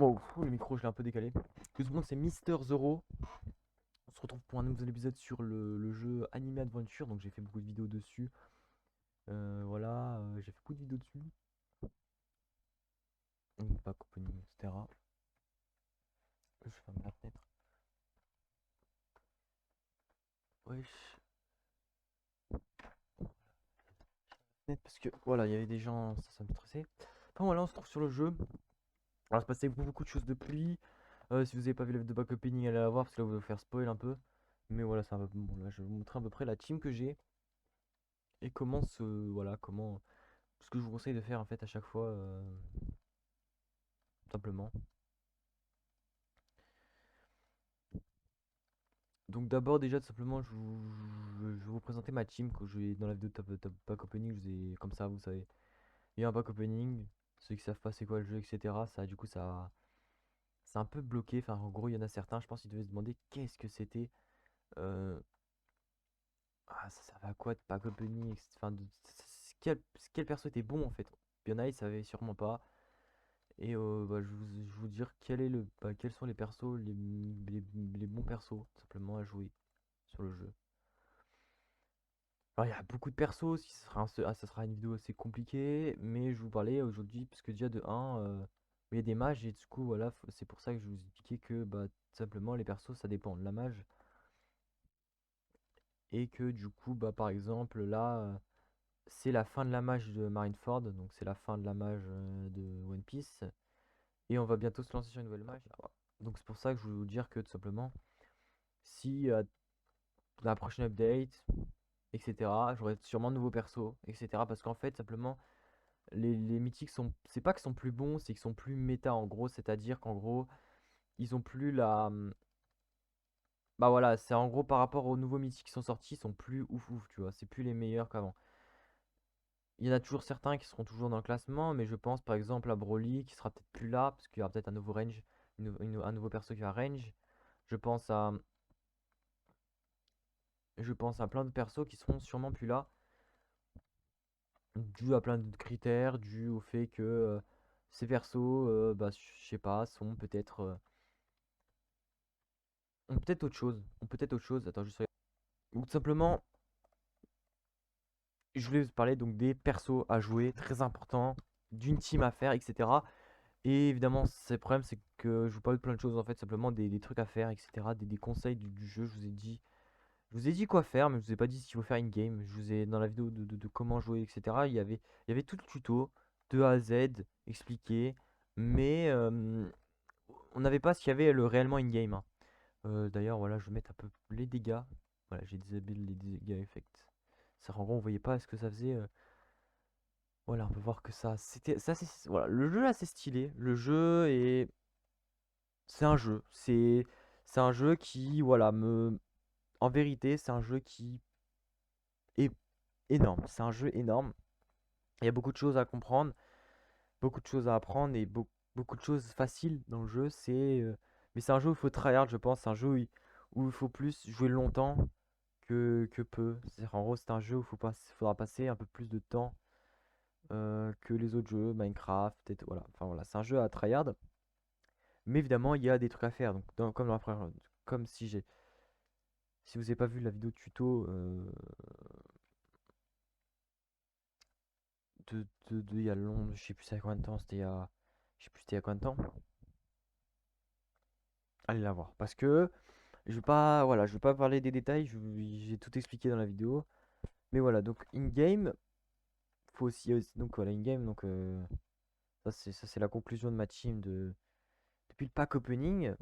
Wow, le micro, je l'ai un peu décalé. Tout le monde, c'est Mister Zero. On se retrouve pour un nouvel épisode sur le jeu Anime Adventure. Donc, j'ai fait beaucoup de vidéos dessus. Voilà, j'ai fait beaucoup de vidéos dessus. Pas opening, etc. Je ferme la fenêtre. Wesh. Parce que voilà, il y avait des gens, ça me stressait. Enfin, voilà, on se trouve sur le jeu. Alors, il se passait beaucoup de choses depuis. Si vous avez pas vu la vidéo de back opening, allez la voir parce que là, vous allez vous faire spoil un peu. Mais voilà, ça va. Bon, là, je vais vous montrer à peu près la team que j'ai et comment voilà, comment ce que je vous conseille de faire en fait à chaque fois, simplement. Donc d'abord déjà tout simplement je vais vous présenter ma team que j'ai dans la vidéo de top pack opening, je vous ai comme ça vous savez. Il y a un pack opening, ceux qui savent pas c'est quoi le jeu, etc. Ça du coup ça c'est un peu bloqué. Enfin en gros il y en a certains, je pense qu'ils devaient se demander qu'est-ce que c'était. Euh, ça servait à quoi de pack opening, enfin quel perso était bon en fait. Il y en a ils savaient sûrement pas. Et bah, je vous dire quels sont les persos, les bons persos, tout simplement à jouer sur le jeu. Alors il y a beaucoup de persos, si ce sera ça sera une vidéo assez compliquée, mais je vous parlais aujourd'hui, parce que déjà de 1, il y a des mages, et du coup voilà, c'est pour ça que je vous expliquais que bah, tout simplement les persos ça dépend de la mage, et que du coup bah par exemple là, c'est la fin de la mage de Marineford, donc c'est la fin de la mage de One Piece, et on va bientôt se lancer sur une nouvelle mage. Donc c'est pour ça que je voulais vous dire que tout simplement, si la prochaine update, etc., j'aurai sûrement de nouveaux persos, etc. Parce qu'en fait, simplement, les mythiques sont. C'est pas qu'ils sont plus bons, c'est qu'ils sont plus méta en gros. C'est-à-dire qu'en gros, ils ont plus la. Bah voilà, c'est en gros par rapport aux nouveaux mythiques qui sont sortis, ils sont plus ouf ouf, tu vois. C'est plus les meilleurs qu'avant. Il y en a toujours certains qui seront toujours dans le classement, mais je pense par exemple à Broly qui sera peut-être plus là, parce qu'il y aura peut-être un nouveau range, un nouveau perso qui va range. Je pense à. Je pense à plein de persos qui seront sûrement plus là, dû à plein de critères, dû au fait que ces persos, bah, je sais pas, sont peut-être ont peut-être autre chose, ont peut-être autre chose. Attends, juste ou tout simplement, je voulais vous parler donc des persos à jouer, très important, d'une team à faire, etc. Et évidemment, le problème, c'est que je vous parle de plein de choses en fait, simplement des trucs à faire, etc. Des conseils du jeu. Je vous ai dit quoi faire, mais je vous ai pas dit ce qu'il faut faire in-game. Je vous ai dans la vidéo de comment jouer, etc. Il y avait tout le tuto de A à Z expliqué, mais on n'avait pas ce qu'il y avait le réellement in-game, hein. D'ailleurs, voilà, je vais mettre un peu les dégâts. Voilà, j'ai déshabillé les dégâts effect. Ça, en gros, on voyait pas ce que ça faisait. Voilà, on peut voir que voilà, le jeu là, c'est stylé. Le jeu est, c'est un jeu. C'est un jeu qui, voilà, en vérité, c'est un jeu qui est énorme. C'est un jeu énorme. Il y a beaucoup de choses à comprendre, beaucoup de choses à apprendre et beaucoup de choses faciles dans le jeu. Mais c'est un jeu où il faut tryhard, je pense. C'est un jeu où il faut plus jouer longtemps que peu. C'est-à-dire, en gros, c'est un jeu où faudra passer un peu plus de temps que les autres jeux, Minecraft, et voilà. Enfin voilà, c'est un jeu à tryhard. Mais évidemment, il y a des trucs à faire. Donc, comme dans la première, comme si vous n'avez pas vu la vidéo tuto il y a longtemps, je sais plus c'était il y a combien de temps, je sais plus c'était il y a combien de temps. Allez la voir. Parce que je vais pas, voilà, je vais pas parler des détails, j'ai tout expliqué dans la vidéo. Mais voilà, donc in-game, faut aussi, donc voilà, in-game, donc ça c'est la conclusion de ma team depuis le pack opening.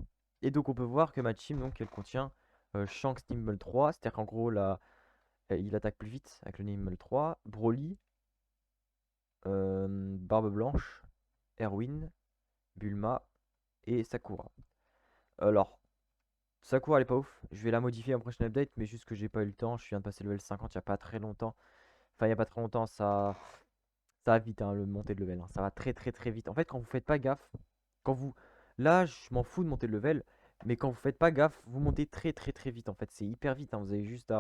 Et donc on peut voir que ma team, donc elle contient Shanks Nimble 3, c'est-à-dire qu'en gros là, il attaque plus vite avec le Nimble 3, Broly, Barbe Blanche, Erwin, Bulma et Sakura. Alors, Sakura elle est pas ouf, je vais la modifier en prochaine update, mais juste que j'ai pas eu le temps, je viens de passer level 50 il y a pas très longtemps. Enfin, il y a pas très longtemps, ça va vite, hein, le monter de level, hein. Ça va très vite. En fait, quand vous faites pas gaffe, quand vous. Là, je m'en fous de monter de level, mais quand vous faites pas gaffe, vous montez très vite. En fait, c'est hyper vite, hein. Vous avez juste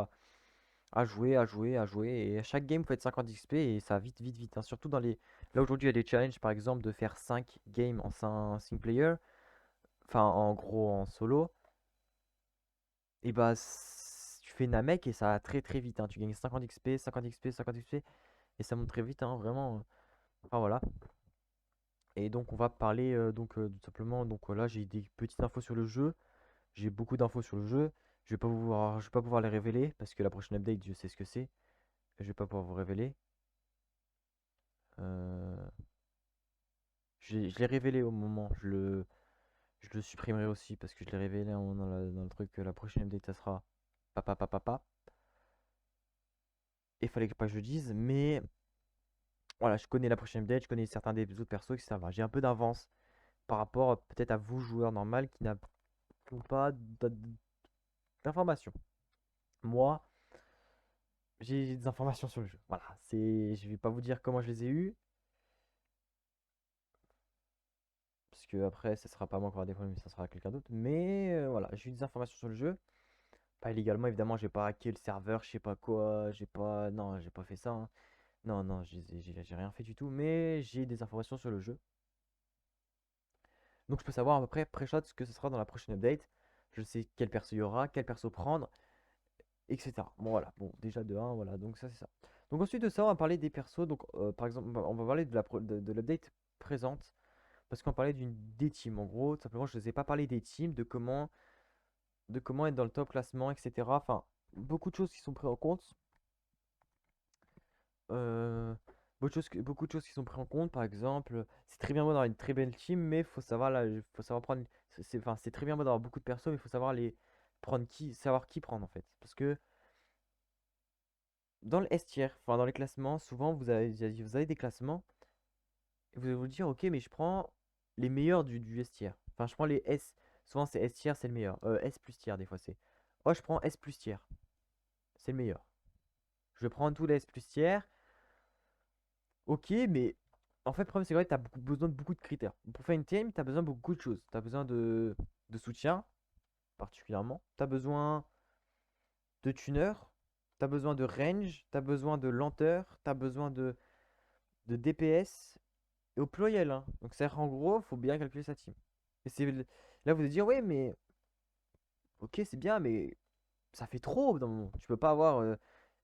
à jouer, à jouer, à jouer. Et à chaque game, vous faites 50 XP et ça va vite, vite, vite, hein. Surtout dans les. Là aujourd'hui, il y a des challenges, par exemple, de faire 5 games en 5 player. Enfin, en gros, en solo. Et bah, tu fais Namek et ça va très, très vite, hein. Tu gagnes 50 XP, 50 XP, 50 XP. Et ça monte très vite, hein, vraiment. Enfin, voilà. Et donc, on va parler tout simplement. Donc, là, j'ai des petites infos sur le jeu. J'ai beaucoup d'infos sur le jeu. Je vais pas pouvoir les révéler parce que la prochaine update, je sais ce que c'est. Je vais pas pouvoir vous révéler. Euh, je l'ai révélé au moment. Je le supprimerai aussi parce que je l'ai révélé dans le truc que la prochaine update, ça sera papa, papa, papa. Il fallait pas que je le dise, mais voilà, je connais la prochaine update, je connais certains des autres persos, etc. Voilà, j'ai un peu d'avance par rapport peut-être à vous, joueurs normaux, qui n'ont pas d'informations. Moi, j'ai des informations sur le jeu. Voilà, je vais pas vous dire comment je les ai eues, parce que après, ça sera pas moi qui aura des problèmes, ça sera quelqu'un d'autre. Mais voilà, j'ai eu des informations sur le jeu. Pas illégalement, évidemment, j'ai pas hacké le serveur, je sais pas quoi, j'ai pas. Non, j'ai pas fait ça, hein. Non, non, j'ai rien fait du tout, mais j'ai des informations sur le jeu. Donc je peux savoir à peu près pré-shot ce que ce sera dans la prochaine update. Je sais quel perso il y aura, quel perso prendre, etc. Bon voilà, bon déjà de 1, voilà, donc ça c'est ça. Donc ensuite de ça, on va parler des persos. Donc par exemple, on va parler de l'update présente. Parce qu'on parlait des teams. En gros, tout simplement, je ne vous ai pas parlé des teams, de comment être dans le top classement, etc. Enfin, beaucoup de choses qui sont prises en compte. Euh, beaucoup de choses qui sont prises en compte. Par exemple, c'est très bien beau d'avoir une très belle team, mais il faut savoir, là, faut savoir prendre. Enfin, c'est très bien beau d'avoir beaucoup de persos, mais il faut savoir savoir qui prendre en fait. Parce que dans le S tier, enfin dans les classements, souvent vous avez des classements et vous allez vous dire, ok, mais je prends les meilleurs du S tier. Enfin, je prends les S. Souvent c'est S tier, c'est le meilleur. S plus tier, des fois c'est. Oh, je prends S plus tier, c'est le meilleur. Je prends tous les S plus tier. Ok, mais en fait, le problème, c'est que tu as besoin de beaucoup de critères. Pour faire une team, tu as besoin de beaucoup de choses. Tu as besoin de soutien, particulièrement. Tu as besoin de tuner. Tu as besoin de range. Tu as besoin de lenteur. Tu as besoin de DPS. Et au pluriel, hein. Donc, c'est en gros, il faut bien calculer sa team. Et là, vous allez dire, ouais, mais ok, c'est bien, mais ça fait trop au bout d'un moment. Tu peux pas avoir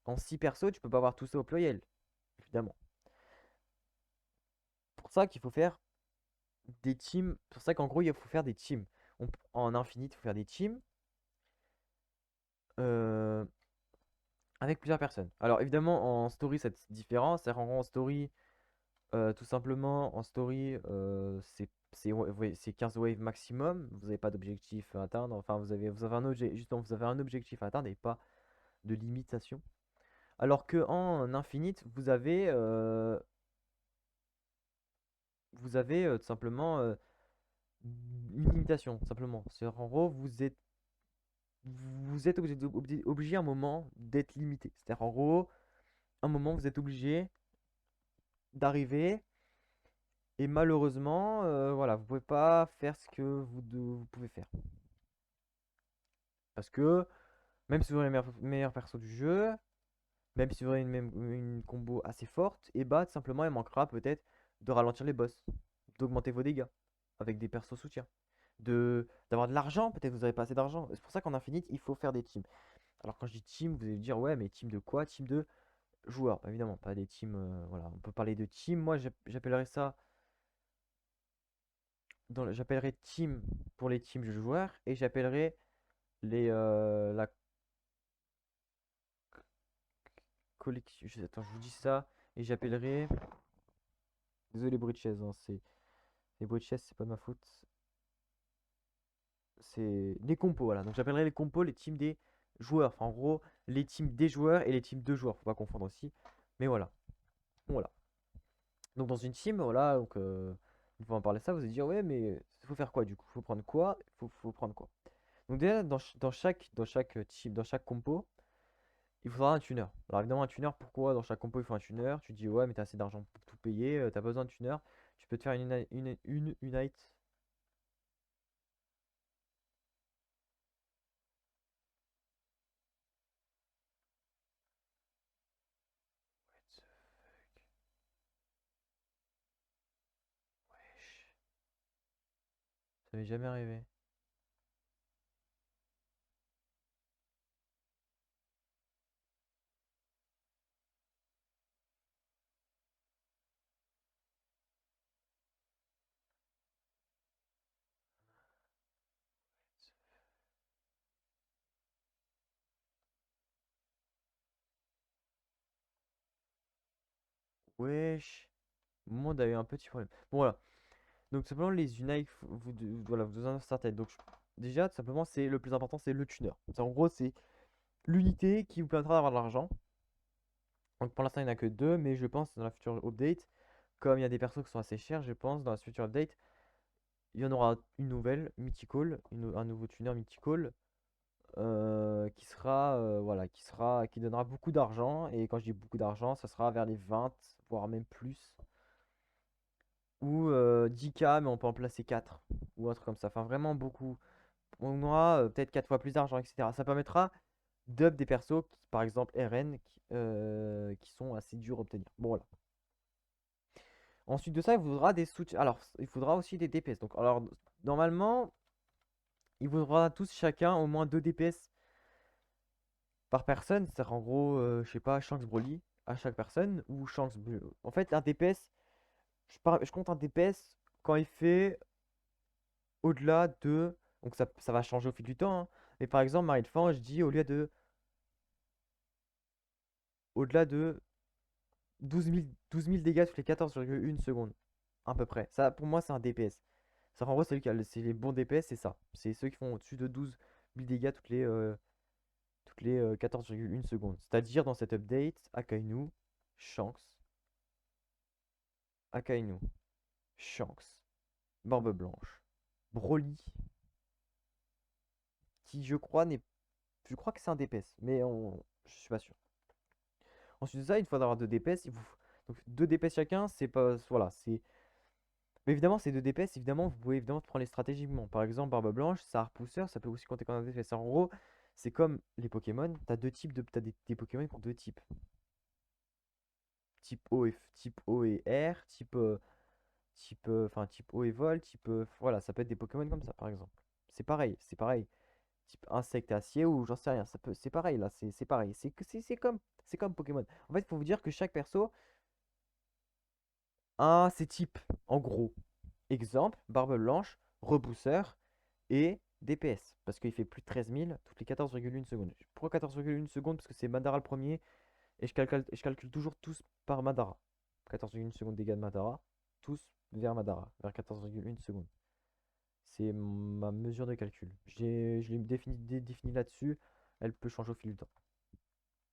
en 6 persos, tu peux pas avoir tout ça au pluriel, évidemment. Pour ça qu'il faut faire des teams. C'est pour ça qu'en gros, il faut faire des teams. En infinite, il faut faire des teams euh, avec plusieurs personnes. Alors évidemment, en story, c'est différent. C'est en story, tout simplement, en story, c'est 15 waves maximum. Vous n'avez pas d'objectif à atteindre. Enfin, vous avez justement, vous avez un objectif à atteindre et pas de limitation. Alors que en infinite, vous avez tout simplement une limitation. Simplement. C'est en gros, vous êtes obligé à un moment d'être limité. C'est-à-dire en gros, un moment vous êtes obligé d'arriver et malheureusement, voilà, vous pouvez pas faire ce que vous pouvez faire. Parce que même si vous avez les meilleurs persos du jeu, même si vous avez une combo assez forte, et bah tout simplement il manquera peut-être de ralentir les boss, d'augmenter vos dégâts avec des persos soutiens, d'avoir de l'argent, peut-être vous n'avez pas assez d'argent. C'est pour ça qu'en infinite, il faut faire des teams. Alors quand je dis team, vous allez dire ouais mais team de quoi? Team de joueurs, évidemment, pas des teams. Voilà, on peut parler de team. Moi, j'appellerais ça. J'appellerais team pour les teams de joueurs et j'appellerais la collection. Attends, je vous dis ça et j'appellerais. Désolé, les bruits de chaise, hein, les bruits de chaise, c'est pas de ma faute. C'est les compos, voilà. Donc j'appellerais les compos les teams des joueurs. Enfin, en gros, les teams des joueurs et les teams de joueurs. Faut pas confondre aussi. Mais voilà. Voilà. Donc dans une team, voilà, donc une fois en parler ça, vous allez dire ouais mais il faut faire quoi du coup? Faut prendre quoi? Faut prendre quoi? Donc déjà dans chaque compo, il faudra un tuner. Alors évidemment un tuner, pourquoi dans chaque compo il faut un tuner? Tu dis ouais mais t'as assez d'argent pour tout payer, t'as besoin de tuner, tu peux te faire une unite. Ça m'est jamais arrivé. Wesh. Mon monde a eu un petit problème. Bon, voilà. Donc, tout simplement, les Unite, voilà, vous devez en starter. Donc, déjà, tout simplement, c'est le plus important, c'est le tuner. En gros, c'est l'unité qui vous permettra d'avoir de l'argent. Donc, pour l'instant, il n'y en a que deux, mais je pense dans la future update, comme il y a des persos qui sont assez chers, je pense, dans la future update, il y en aura une nouvelle, Mythical, un nouveau tuner Mythical, qui sera, voilà, qui donnera beaucoup d'argent. Et quand je dis beaucoup d'argent, ça sera vers les 20, voire même plus. Ou 10K, mais on peut en placer 4. Ou un truc comme ça. Enfin, vraiment beaucoup. On aura peut-être 4 fois plus d'argent, etc. Ça permettra d'up des persos, par exemple RN, qui sont assez durs à obtenir. Bon, voilà. Ensuite de ça, il vous faudra des soutiens. Alors, il faudra aussi des DPS. Donc, alors, normalement, il vous faudra tous chacun au moins 2 DPS par personne. C'est-à-dire, en gros, je sais pas, Shanks Broly à chaque personne. Ou Shanks. En fait, un DPS, je compte un DPS quand il fait au-delà de. Donc, ça va changer au fil du temps, hein. Mais par exemple, Marinefang, je dis au-delà de 12 000 dégâts toutes les 14,1 secondes. À peu près. Ça, pour moi, c'est un DPS. Ça, en gros, c'est les bons DPS, c'est ça. C'est ceux qui font au-dessus de 12 000 dégâts toutes les 14,1 secondes. C'est-à-dire, dans cette update, Akainu, Shanks, Akainu, Shanks, Barbe Blanche, Broly, qui, je crois, n'est. Je crois que c'est un DPS, mais je suis pas sûr. Ensuite de ça, une fois d'avoir 2 DPS, donc 2 DPS chacun, c'est pas. Voilà, c'est. Mais évidemment, ces 2 DPS, évidemment, vous pouvez évidemment prendre les stratégiquement. Par exemple, Barbe Blanche, ça a repousseur, ça peut aussi compter comme un DPS. En gros, c'est comme les Pokémon, t'as des Pokémon qui ont deux types. Type O et R, type O et Vol, voilà, ça peut être des Pokémon comme ça, par exemple. C'est pareil. Type insecte et acier ou j'en sais rien, c'est pareil là, c'est pareil. C'est comme Pokémon. En fait, il faut vous dire que chaque perso a ses types, en gros. Exemple, Barbe Blanche, Rebousseur et DPS. Parce qu'il fait plus de 13 000 toutes les 14,1 secondes. Pourquoi 14,1 secondes? Parce que c'est Madara le premier. Et je calcule toujours tous par Madara. 14,1 secondes de dégâts de Madara. Tous vers Madara. Vers 14,1 secondes. C'est ma mesure de calcul. Je l'ai défini là-dessus. Elle peut changer au fil du temps.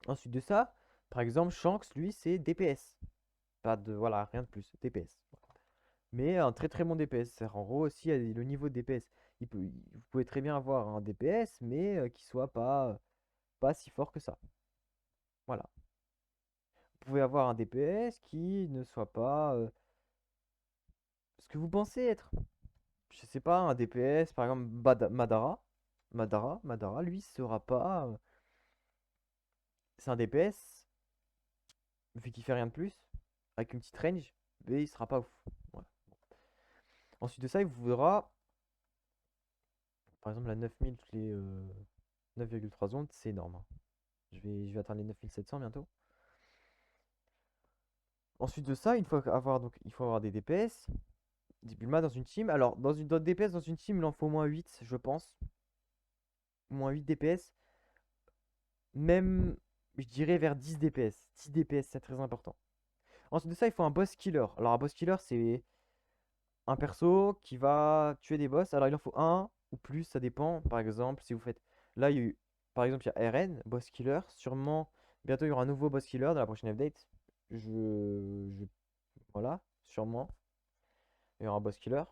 Ensuite de ça, par exemple, Shanks, lui, c'est DPS. Pas de. Voilà, rien de plus. DPS. Mais un très très bon DPS. En gros, aussi, le niveau de DPS. Vous pouvez très bien avoir un DPS, mais qui soit pas si fort que ça. Voilà. Vous pouvez avoir un DPS qui ne soit pas ce que vous pensez être. Je sais pas, un DPS, par exemple, Madara. Madara, lui, sera pas. C'est un DPS, vu qu'il fait rien de plus, avec une petite range, mais il sera pas ouf. Voilà. Ensuite de ça, il vous faudra, par exemple, la 9000 toutes les 9,3 secondes, c'est énorme, hein. Je vais atteindre les 9700 bientôt. Ensuite de ça, donc, il faut avoir des DPS, des Bulma dans une team. Alors, dans DPS dans une team, il en faut au moins 8, je pense. Au moins 8 DPS. Même, je dirais vers 10 DPS. 10 DPS, c'est très important. Ensuite de ça, il faut un boss killer. Alors, un boss killer, c'est un perso qui va tuer des boss. Alors, il en faut un ou plus, ça dépend. Par exemple, si vous faites. Là, il y a eu. Par exemple, il y a RN, boss killer. Sûrement, bientôt, il y aura un nouveau boss killer dans la prochaine update. Voilà, sûrement. Il y aura un boss killer.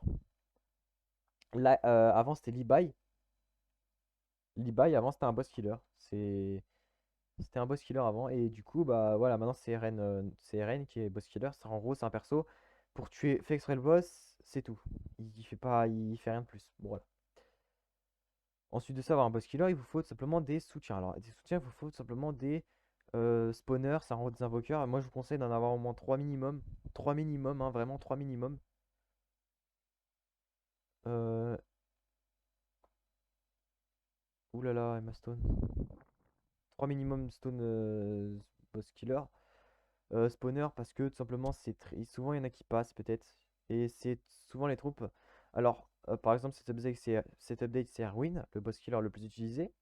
Là, avant, c'était Libai. Libai, avant, c'était un boss killer. C'était un boss killer avant. Et du coup, bah voilà, maintenant c'est RN qui est boss killer. En gros, c'est un perso. Pour tuer, fait extraire le boss, c'est tout. Il fait rien de plus. Bon, voilà. Ensuite de ça, avoir un boss killer, il vous faut tout simplement des soutiens. Alors, des soutiens, il vous faut tout simplement des spawners, ça rend des invoqueurs. Moi, je vous conseille d'en avoir au moins 3 minimum. 3 minimum, hein, vraiment 3 minimum. oulala, Emma Stone. 3 minimum Stone boss killer. Spawner parce que tout simplement souvent il y en a qui passent peut-être. Et c'est souvent les troupes. Alors par exemple cet update c'est Erwin, le boss killer le plus utilisé.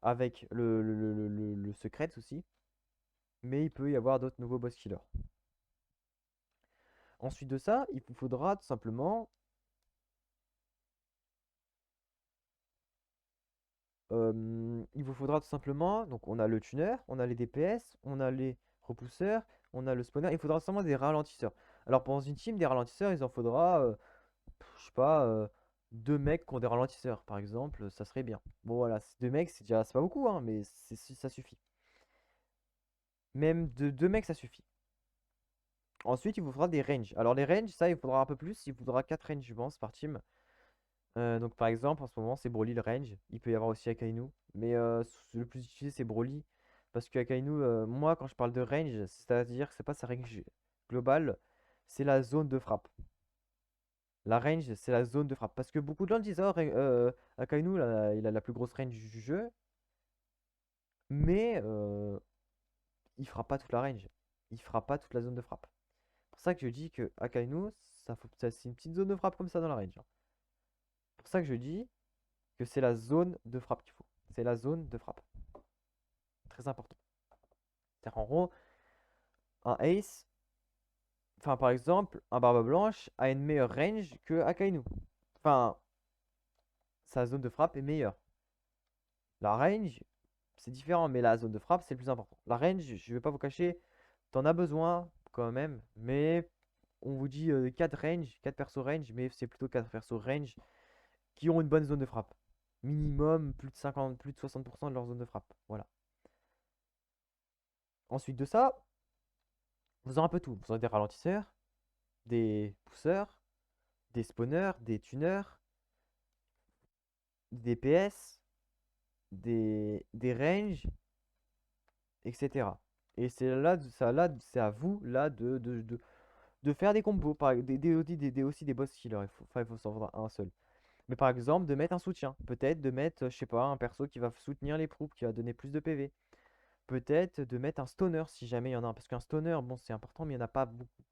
Avec le secret aussi. Mais il peut y avoir d'autres nouveaux boss killers. Ensuite de ça, il vous faudra tout simplement donc on a le tuner, on a les DPS, on a les repousseurs, on a le spawner, il faudra seulement des ralentisseurs. Alors pour une team, des ralentisseurs, il en faudra, je sais pas, deux mecs qui ont des ralentisseurs, par exemple, ça serait bien. Bon voilà, deux mecs, c'est pas beaucoup, hein, mais ça suffit. Même deux mecs, ça suffit. Ensuite, il vous faudra des ranges. Alors les ranges, ça, il faudra un peu plus, il faudra 4 ranges, je pense, par team. Donc par exemple, en ce moment, c'est Broly le range. Il peut y avoir aussi Akainu. Mais le plus utilisé, c'est Broly. Parce que Akainu, moi, quand je parle de range, c'est-à-dire que c'est pas sa range globale, c'est la zone de frappe. La range, c'est la zone de frappe. Parce que beaucoup de gens disent, oh, Akainu, il a la plus grosse range du jeu. Mais il fera pas toute la range. Il fera pas toute la zone de frappe. C'est pour ça que je dis que Akainu, c'est une petite zone de frappe comme ça dans la range, hein. C'est pour ça que je dis que c'est la zone de frappe qu'il faut. C'est la zone de frappe. Très important. C'est-à-dire en gros, un Ace, enfin par exemple, un Barbe Blanche a une meilleure range que Akainu. Enfin, sa zone de frappe est meilleure. La range, c'est différent, mais la zone de frappe, c'est le plus important. La range, je vais pas vous cacher, t'en as besoin quand même, mais on vous dit 4 range, 4 persos range, mais c'est plutôt 4 persos range qui ont une bonne zone de frappe. Minimum plus de 50, plus de 60% de leur zone de frappe. Voilà. Ensuite de ça, vous aurez un peu tout. Vous aurez des ralentisseurs, des pousseurs, des spawners, des tuners, des DPS, des ranges, etc. Et c'est à vous là de faire des combos, aussi des boss killers. Il faut s'en vendre un seul. Mais par exemple, de mettre un soutien. Peut-être de mettre, je sais pas, un perso qui va soutenir les troupes, qui va donner plus de PV. Peut-être de mettre un stoner si jamais il y en a un. Parce qu'un stoner, bon, c'est important, mais il n'y en a pas beaucoup.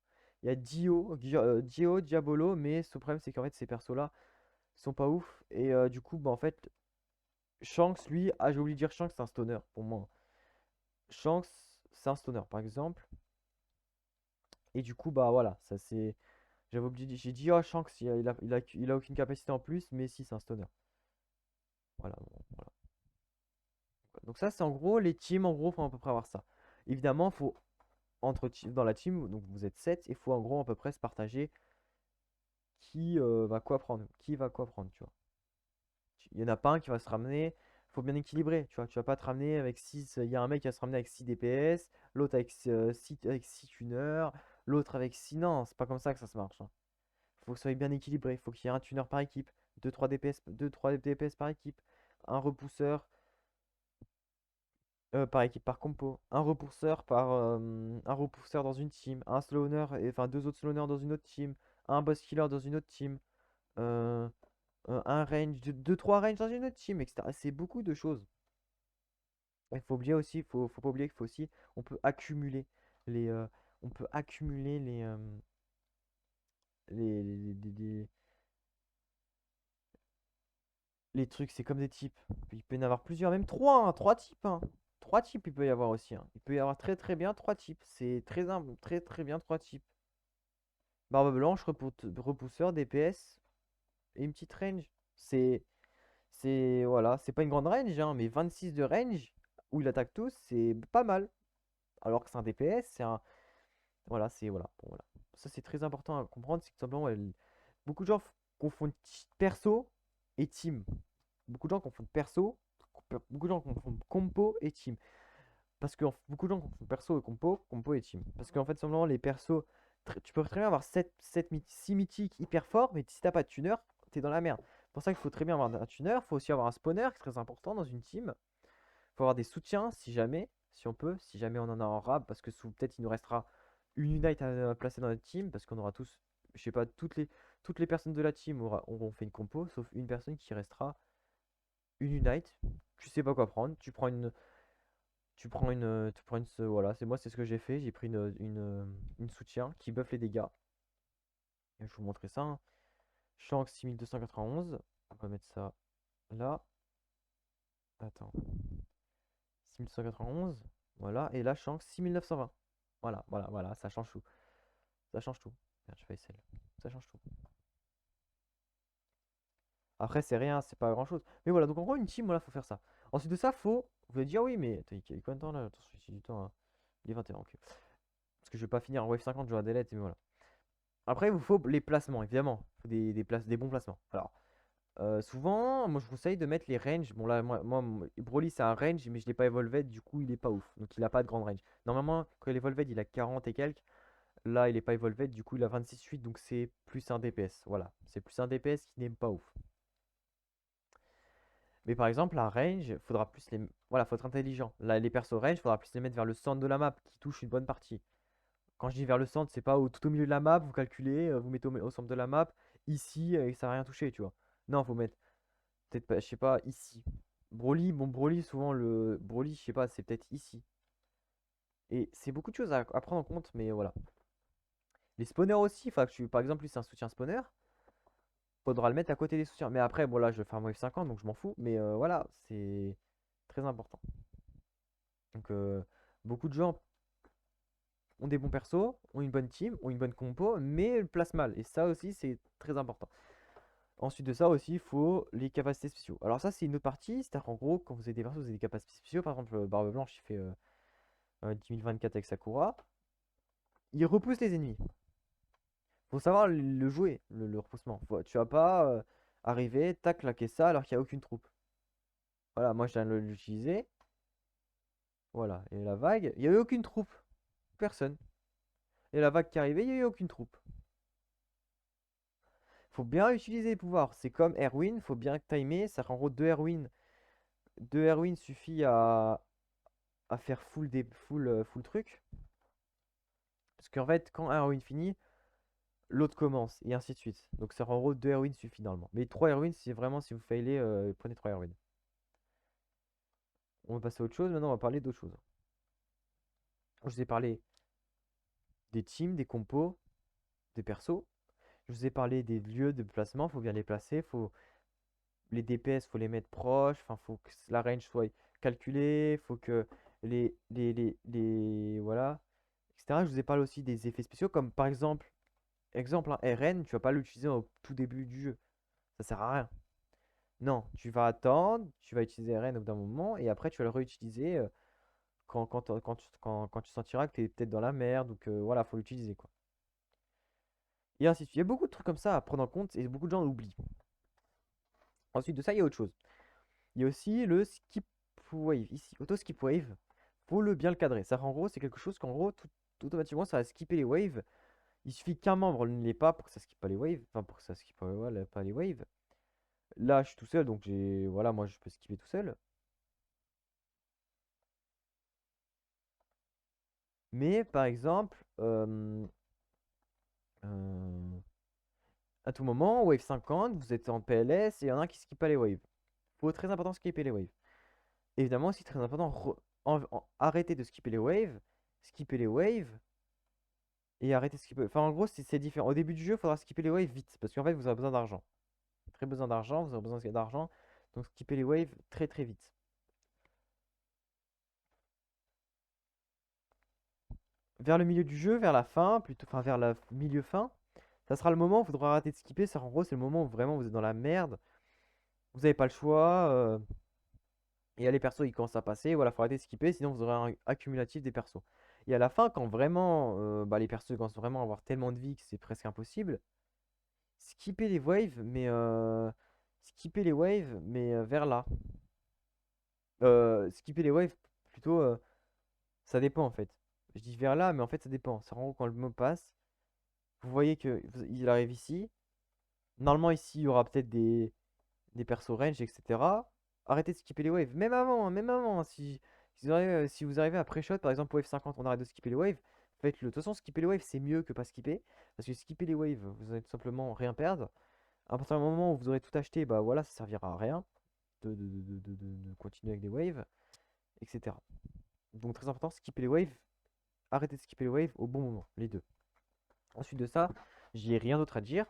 Il y a Dio, Diabolo, mais ce problème, c'est qu'en fait, ces persos-là sont pas ouf. Et du coup, bah, en fait, Shanks, lui, j'ai oublié de dire Shanks, c'est un stoner pour moi. Shanks, c'est un stoner, par exemple. Et du coup, bah voilà, ça c'est. J'avais oublié, j'ai dit, oh, Shanks, il a aucune capacité en plus, mais si, c'est un stoner. Voilà, bon, voilà. Donc ça, c'est en gros, les teams, en gros, faut à peu près avoir ça. Évidemment, faut, dans la team, donc vous êtes 7, il faut en gros à peu près se partager qui va quoi prendre. Qui va quoi prendre, tu vois. Il y en a pas un qui va se ramener. Faut bien équilibrer, tu vois. Tu vas pas te ramener avec 6. Il y a un mec qui va se ramener avec 6 DPS, l'autre avec 6 tuners, l'autre avec 6. Non, c'est pas comme ça que ça se marche, hein. Faut que ça soit bien équilibré. Faut qu'il y ait un tuner par équipe, deux trois DPS par équipe, un repousseur par équipe, par compo, un repousseur dans une team, un slower, enfin deux autres slowers dans une autre team, un boss killer dans une autre team. euh, un range, deux trois ranges dans une autre team, etc. C'est beaucoup de choses. Il faut oublier aussi, faut pas oublier qu'il faut aussi, on peut accumuler les, euh, on peut accumuler les trucs. C'est comme des types. Il peut y en avoir plusieurs, même trois, hein, trois types, hein. Trois types, il peut y avoir aussi, hein. Il peut y avoir très très bien trois types. C'est très très bien trois types. Barbe blanche, repousseur, DPS et une petite range. C'est voilà, c'est pas une grande range, hein, mais 26 de range où il attaque tous, c'est pas mal. Alors que c'est un DPS, c'est un. Voilà, c'est. Voilà, bon, voilà. Ça, c'est très important à comprendre. C'est que tout simplement, beaucoup de gens confondent perso et team. Beaucoup de gens confondent perso. Beaucoup de gens confondent compo et team. Parce que beaucoup de gens confondent perso et compo et team. Parce qu'en fait, simplement, les persos. Tu peux très bien avoir 6 mythiques hyper forts, mais si t'as pas de tuner, t'es dans la merde. C'est pour ça qu'il faut très bien avoir un tuner. Il faut aussi avoir un spawner, qui est très important dans une team. Faut avoir des soutiens si jamais, si on peut, si jamais on en a en rab, parce que peut-être il nous restera une Unite à placer dans notre team, parce qu'on aura tous, je sais pas, toutes les personnes de la team auront fait une compo, sauf une personne qui restera une Unite, tu sais pas quoi prendre, voilà, c'est moi, c'est ce que j'ai fait, j'ai pris une soutien qui buff les dégâts. Et je vais vous montrer ça, hein. Shank 6291, on va mettre ça là, attends, 6191, voilà, et là Shank 6920. Voilà, voilà, voilà, ça change tout. Ça change tout. Merde, je fais celle. Ça change tout. Après, c'est rien, c'est pas grand chose. Mais voilà, donc en gros, une team, voilà, faut faire ça. Ensuite de ça, faut. Vous allez dire, oui, mais. Attends, il y a combien de temps là? Attention, j'ai du temps, hein. Il est 21, ok. Parce que je vais pas finir en wave 50, je vais delete, mais voilà. Après, il vous faut les placements, évidemment. Il faut des bons placements. Alors, souvent, moi je vous conseille de mettre les ranges. Bon, là, Broly, c'est un range, mais je l'ai pas evolved, du coup, il est pas ouf. Donc, il a pas de grande range. Normalement, quand il est evolved, il a 40 et quelques. Là, il est pas evolved, du coup, il a 26,8, donc c'est plus un DPS. Voilà, c'est plus un DPS qui n'est pas ouf. Mais par exemple, la range, faudra plus les. Voilà, faut être intelligent. Là, les persos range, faudra plus les mettre vers le centre de la map, qui touche une bonne partie. Quand je dis vers le centre, c'est pas tout au milieu de la map, vous calculez, vous mettez au centre de la map, ici, et ça va rien toucher, tu vois. Non, faut mettre, peut-être pas, je sais pas, ici. Broly, bon, Broly, souvent, le. Broly, je sais pas, c'est peut-être ici. Et c'est beaucoup de choses à prendre en compte, mais voilà. Les spawners aussi, faudra que tu. Par exemple, lui, c'est un soutien spawner. Faudra le mettre à côté des soutiens. Mais après, bon, là, je vais faire un wave 50, donc je m'en fous. Mais voilà, c'est très important. Donc, beaucoup de gens ont des bons persos, ont une bonne team, ont une bonne compo, mais le placent mal. Et ça aussi, c'est très important. Ensuite de ça aussi, il faut les capacités spéciaux. Alors ça, c'est une autre partie. C'est-à-dire qu'en gros, quand vous avez des persos, vous avez des capacités spéciaux. Par exemple, Barbe Blanche, il fait 10 avec Sakura. Il repousse les ennemis. Faut savoir le jouer, le repoussement. Tu vas pas arriver, tac, claquer ça alors qu'il n'y a aucune troupe. Voilà, moi je viens de l'utiliser. Voilà, et la vague, il n'y avait aucune troupe. Personne. Et la vague qui arrivait, il n'y avait aucune troupe. Faut bien utiliser les pouvoirs. C'est comme Erwin, faut bien timer. Ça rend en gros 2 Erwin. 2 Erwin suffit à faire full truc. Parce qu'en fait, quand un Erwin finit, l'autre commence. Et ainsi de suite. Donc ça rend en gros 2 Erwin suffit normalement. Mais 3 Erwin, c'est vraiment si vous failez, prenez 3 Erwin. On va passer à autre chose. Maintenant, on va parler d'autre chose. Je vous ai parlé des teams, des compos, des persos. Je vous ai parlé des lieux de placement. Faut bien les placer. Les DPS, faut les mettre proches. Enfin, faut que la range soit calculée. Faut que voilà, etc. Je vous ai parlé aussi des effets spéciaux, comme par exemple, un RN, tu vas pas l'utiliser au tout début du jeu. Ça sert à rien. Non, tu vas attendre, tu vas utiliser RN au bout d'un moment, et après tu vas le réutiliser quand tu sentiras que tu es peut-être dans la merde, ou que voilà, faut l'utiliser quoi. Et ainsi de suite. Il y a beaucoup de trucs comme ça à prendre en compte, et beaucoup de gens l'oublient. Ensuite de ça, il y a autre chose. Il y a aussi le skip wave. Ici, auto skip wave, faut le bien le cadrer. Ça, en gros, c'est quelque chose qu'en gros, tout automatiquement, ça va skipper les waves. Il suffit qu'un membre ne l'ait pas pour que ça skip pas les waves. Enfin, pour que ça skip pas les waves. Là, je suis tout seul, donc voilà, moi, je peux skipper tout seul. Mais, par exemple, euh, à tout moment, wave 50, vous êtes en PLS et il y en a un qui skip pas les waves. Faut très important skipper les waves. Évidemment, c'est très important, arrêter de skipper les waves, skipper les waves, et arrêter de skipper. Enfin, en gros, c'est différent. Au début du jeu, il faudra skipper les waves vite. Parce qu'en fait, vous aurez besoin d'argent. Très besoin d'argent, vous aurez besoin d'argent. Donc, skipper les waves très très vite. Vers le milieu du jeu, vers la fin, plutôt, enfin, vers la milieu fin, ça sera le moment où il faudra arrêter de skipper. Ça, en gros, c'est le moment où vraiment vous êtes dans la merde. Vous n'avez pas le choix. Et là, les persos, ils commencent à passer. Voilà, faut arrêter de skipper. Sinon, vous aurez un accumulatif des persos. Et à la fin, quand vraiment les persos commencent vraiment à avoir tellement de vie que c'est presque impossible, skipper les waves, mais vers là. Skipper les waves, plutôt, ça dépend en fait. Je dis vers là, mais en fait, ça dépend. C'est en gros quand le mot passe, vous voyez que il arrive ici. Normalement, ici, il y aura peut-être des persos range, etc. Arrêtez de skipper les waves. Même avant, hein, même avant, hein. Si vous arrivez à pré-shot, par exemple, wave 50, on arrête de skipper les waves. Faites-le. De toute façon, skipper les waves, c'est mieux que pas skipper. Parce que skipper les waves, vous allez tout simplement rien perdre. À partir du moment où vous aurez tout acheté, bah voilà, ça servira à rien. de continuer avec des waves, etc. Donc très important, skipper les waves, arrêtez de skipper les waves au bon moment, les deux. Ensuite de ça, j'ai rien d'autre à dire,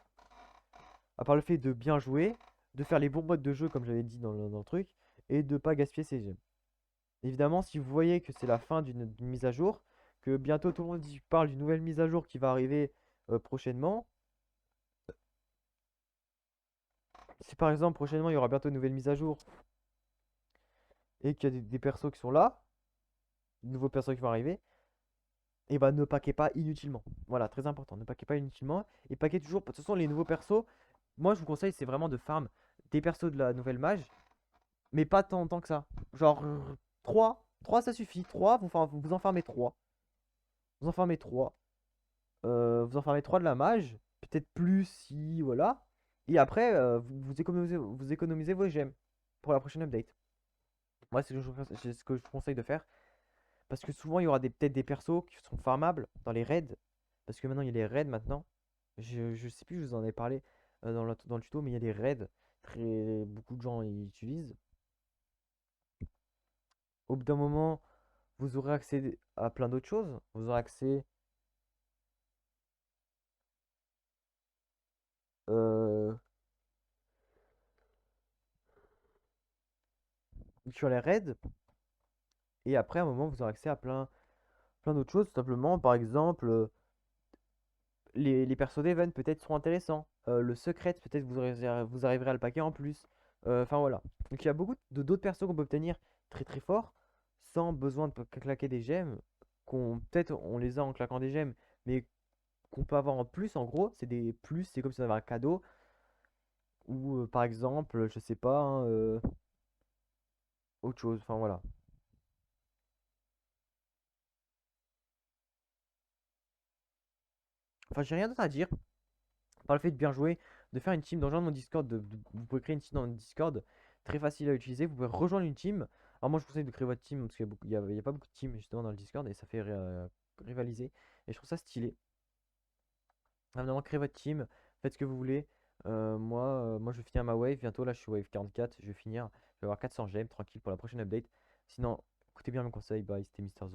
à part le fait de bien jouer, de faire les bons modes de jeu comme j'avais dit dans le truc, et de pas gaspiller ses gemmes. Évidemment, si vous voyez que c'est la fin d'une mise à jour, que bientôt tout le monde parle d'une nouvelle mise à jour qui va arriver prochainement, si par exemple prochainement il y aura bientôt une nouvelle mise à jour et qu'il y a des persos qui sont là, de nouveaux persos qui vont arriver, et bah ne paquez pas inutilement. Voilà, très important, ne paquez pas inutilement et paquez toujours. De toute façon, les nouveaux persos, moi je vous conseille, c'est vraiment de farm des persos de la nouvelle mage, mais pas tant que ça. Genre 3 ça suffit. 3 vous en farmez 3. Vous en farmez 3. Vous en farmez 3 de la mage, peut-être plus si voilà. Et après, vous économisez vos gemmes pour la prochaine update. Moi, c'est ce que je vous conseille de faire. Parce que souvent, il y aura peut-être des persos qui seront farmables dans les raids. Parce que maintenant, il y a les raids maintenant. Je sais plus, je vous en ai parlé dans le tuto, mais il y a des raids. Beaucoup de gens y utilisent. Au bout d'un moment, vous aurez accès à plein d'autres choses. Vous aurez accès euh, sur les raids. Et après, à un moment, vous aurez accès à plein d'autres choses. Tout simplement, par exemple, les persos d'Even peut-être seront intéressants. Le secret, peut-être vous arriverez à le paquer en plus. Enfin voilà. Donc il y a beaucoup de d'autres persos qu'on peut obtenir très très forts sans besoin de claquer des gemmes. Peut-être on les a en claquant des gemmes, mais qu'on peut avoir en plus. En gros, c'est des plus, c'est comme si on avait un cadeau. Ou par exemple, je sais pas, hein, autre chose. Enfin voilà. Enfin, j'ai rien d'autre à dire. Par le fait de bien jouer, de faire une team, dans mon Discord, vous pouvez créer une team dans le Discord, très facile à utiliser, vous pouvez rejoindre une team. Alors moi je vous conseille de créer votre team parce qu'il y a pas beaucoup de teams justement dans le Discord et ça fait rivaliser. Et je trouve ça stylé. Évidemment, créez votre team, faites ce que vous voulez. Moi je vais finir ma wave, bientôt là je suis wave 44, je vais finir, je vais avoir 400 gemmes, tranquille pour la prochaine update. Sinon, écoutez bien mes conseils, bye, c'était Mister